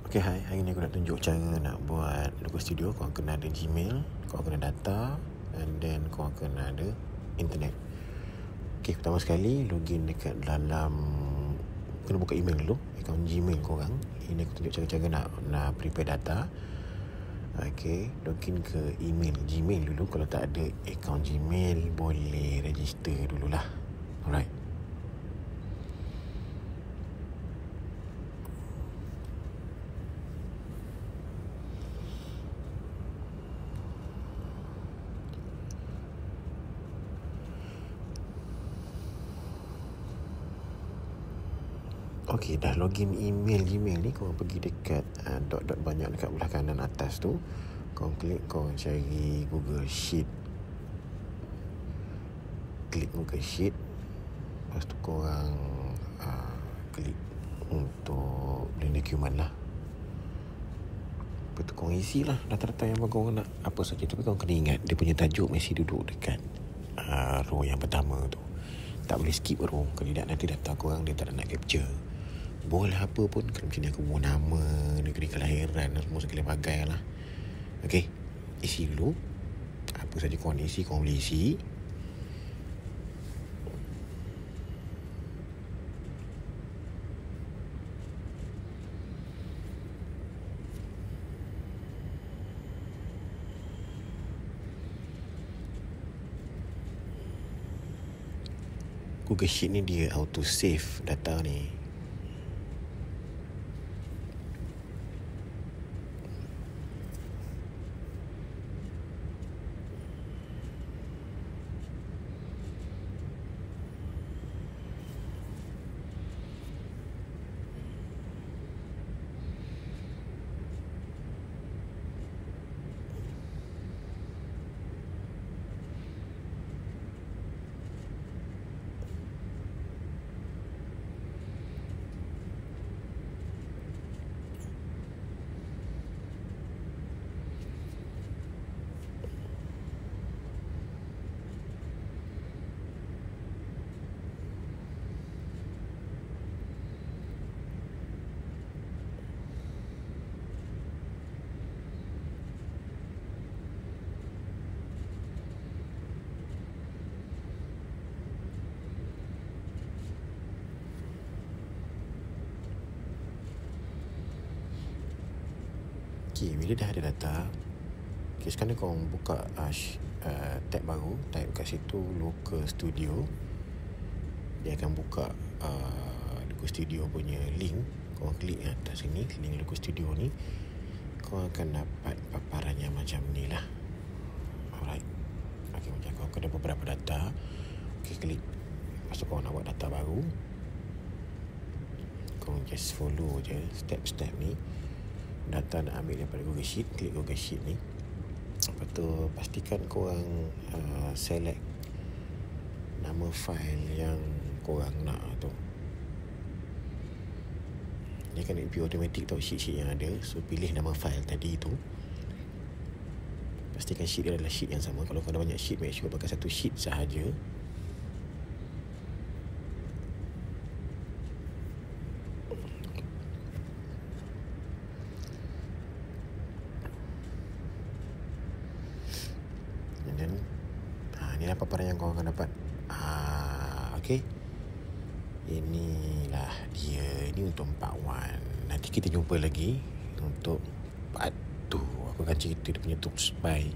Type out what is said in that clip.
Okay, hai. Hari ni aku nak tunjuk cara nak buat logo studio. Korang kena ada Gmail, korang kena data, and then korang kena ada internet. Okay, pertama sekali login dekat dalam, kena buka email dulu, akaun Gmail korang. Ini aku tunjuk cara-cara nak prepare data. Okay, login ke email Gmail dulu. Kalau tak ada akaun Gmail, boleh register dululah. Alright. Okey, dah login email Gmail ni, korang pergi dekat dot-dot banyak dekat belah kanan atas tu. Korang klik, korang cari Google Sheet. Klik Google Sheet. Lepas tu korang klik untuk link dokumen lah. Lepas tu korang isi lah data-data yang korang nak apa saja. Tapi korang kena ingat, dia punya tajuk mesti duduk dekat row yang pertama tu. Tak boleh skip row. Kalau tidak, nanti data korang dia tak nak capture. Boleh apa pun. Kalau macam ni aku buat nama, negeri kelahiran, semua segala bagai lah. Okay, isi dulu. Apa saja korang isi, korang boleh isi. Google Sheet ni dia auto save data ni. Okay, bila dah ada data, okay, sekarang korang buka tab baru, type kat situ Local Studio. Dia akan buka Local Studio punya link. Korang klik atas sini, link Local Studio ni. Korang akan dapat paparan yang macam ni lah. Alright. Okay, macam korang ada beberapa data. Okay, klik. Lepas tu korang nak buat data baru, korang just follow je step-step ni. Data nak ambil daripada Google Sheet, klik Google Sheet ni. Lepas tu pastikan korang select nama file yang korang nak tu. Dia akan review automatic tau sheet-sheet yang ada. So pilih nama file tadi tu. Pastikan sheet dia adalah sheet yang sama. Kalau korang ada banyak sheet, make sure pakai satu sheet sahaja. Dan inilah paparan yang korang akan dapat. Okay, inilah dia. Ini untuk part 1. Nanti kita jumpa lagi untuk part 2. Aku akan cerita dia punya tips. Bye.